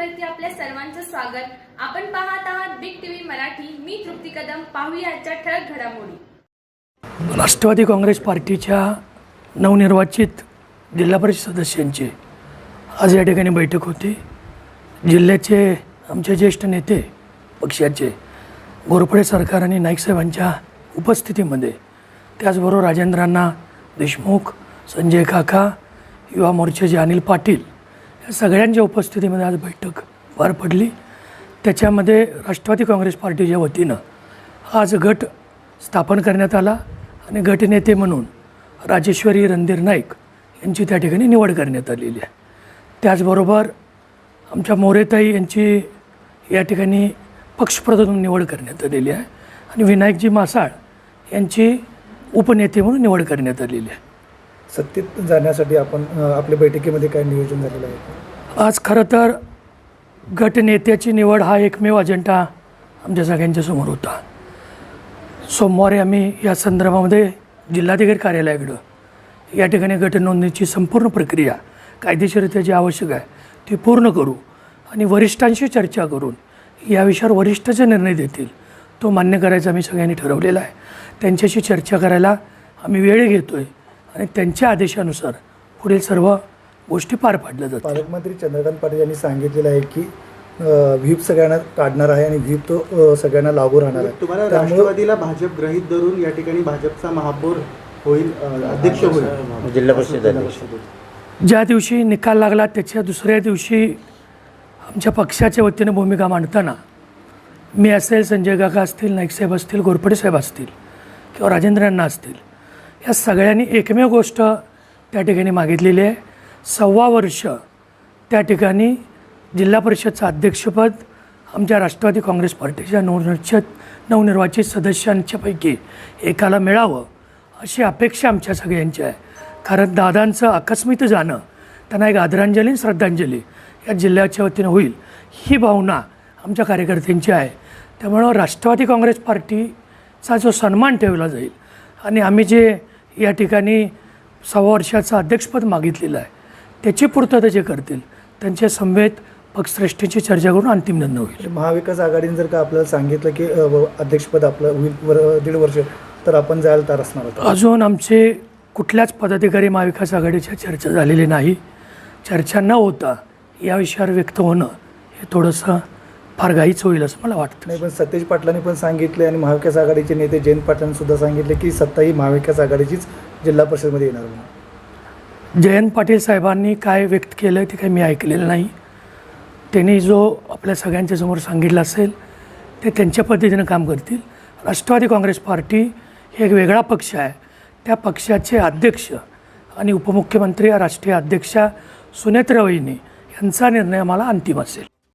चॅनलवरती आपल्या सर्वांचं स्वागत। आपण पाहत आहात बिग टीव्ही मराठी। मी तृप्ती कदम। पाहूया आजच्या ठळक घडामोडी। राष्ट्रवादी काँग्रेस पार्टीच्या नवनिर्वाचित जिल्हा परिषद सदस्यांची आज या ठिकाणी बैठक होती। जिल्ह्याचे आमचे ज्येष्ठ नेते पक्षाचे घोरपडे सरकार आणि नाईक साहेबांच्या उपस्थितीमध्ये, त्याचबरोबर राजेंद्रांना देशमुख, संजय काका, युवा मोर्चाचे अनिल पाटील या सगळ्यांच्या उपस्थितीमध्ये आज बैठक पार पडली। त्याच्यामध्ये राष्ट्रवादी काँग्रेस पार्टीच्या वतीनं आज गट स्थापन करण्यात आला आणि गटनेते म्हणून राजेश्वरी रणधीर नाईक यांची त्या ठिकाणी निवड करण्यात आलेली आहे। त्याचबरोबर आमच्या मोरेताई यांची या ठिकाणी पक्षप्रधान म्हणून निवड करण्यात आलेली आहे आणि विनायकजी मासाळ यांची उपनेते म्हणून निवड करण्यात आलेली आहे। सत्तेत जाण्यासाठी आपण आपल्या बैठकीमध्ये काय नियोजन झालेलं आहे? आज खरं तर गटनेत्याची निवड हा एकमेव अजेंडा आमच्या सगळ्यांच्या समोर होता। सोमवारी आम्ही या संदर्भामध्ये जिल्हाधिकारी कार्यालयाकडं या ठिकाणी गटनोंदणीची संपूर्ण प्रक्रिया कायदेशीररित्या जी आवश्यक आहे ती पूर्ण करू आणि वरिष्ठांशी चर्चा करून या विषयावर वरिष्ठ जे निर्णय देतील तो मान्य करायचा आम्ही सगळ्यांनी ठरवलेला आहे। त्यांच्याशी चर्चा करायला आम्ही वेळ घेतो आहे आणि त्यांच्या आदेशानुसार पुढील सर्व गोष्टी पार पाडल्या जातात। पालकमंत्री चंद्रकांत पाटील यांनी सांगितलेलं आहे की व्हीप सगळ्यांना काढणार आहे आणि व्हीप तो सगळ्यांना लागू राहणार आहे। तुम्हाला राष्ट्रवादीला भाजप ग्रहित धरून या ठिकाणी भाजपचा महापौर होईल, अध्यक्ष होईल, जिल्हा परिषद अध्यक्ष। ज्या दिवशी निकाल लागला त्याच्या दुसऱ्या दिवशी आमच्या पक्षाच्या वतीनं भूमिका मांडताना मी असेल, संजय काका असतील, नाईकसाहेब असतील, घोरपडे साहेब असतील किंवा राजेंद्रांना असतील, या सगळ्यांनी एकमेव गोष्ट त्या ठिकाणी मागितलेली आहे। 1.25 वर्ष त्या ठिकाणी जिल्हा परिषदचं अध्यक्षपद आमच्या राष्ट्रवादी काँग्रेस पार्टीच्या नवनिर्वाचित सदस्यांच्यापैकी एकाला मिळावं अशी अपेक्षा आमच्या सगळ्यांची आहे। कारण दादांचं आकस्मित जाणं त्यांना एक आदरांजली आणि श्रद्धांजली या जिल्ह्याच्या वतीनं होईल ही भावना आमच्या कार्यकर्त्यांची आहे। त्यामुळं राष्ट्रवादी काँग्रेस पार्टीचा जो सन्मान ठेवला जाईल आणि आम्ही जे या ठिकाणी 1.25 वर्षाचं अध्यक्षपद मागितलेलं आहे त्याची पूर्तता जे करतील त्यांच्या समवेत पक्षश्रेष्ठींची चर्चा करून अंतिम निर्णय होईल। महाविकास आघाडीने जर का आपल्याला सांगितलं की अध्यक्षपद आपलं होईल 1.5 वर्ष तर आपण जायला तयार असणार आहोत? अजून आमचे कुठल्याच पदाधिकारी महाविकास आघाडीच्या चर्चा झालेली नाही। चर्चा न होता या विषयावर व्यक्त होणं हे थोडंसं फार घाईच होईल असं मला वाटतं। नाही, पण सतेज पाटलांनी पण सांगितले आणि महाविकास आघाडीचे नेते जयंत पाटलांनी सुद्धा सांगितले की सत्ता ही महाविकास आघाडीचीच जिल्हा परिषदमध्ये येणार म्हणून। जयंत पाटील साहेबांनी काय व्यक्त केलं आहे ते काही मी ऐकलेलं नाही। त्यांनी जो आपल्या सगळ्यांच्या समोर सांगितलं असेल ते त्यांच्या पद्धतीनं काम करतील। राष्ट्रवादी काँग्रेस पार्टी हे एक वेगळा पक्ष आहे। त्या पक्षाचे अध्यक्ष आणि उपमुख्यमंत्री राष्ट्रीय अध्यक्षा सुनेत्रा वहिनी यांचा निर्णय आम्हाला अंतिम असेल।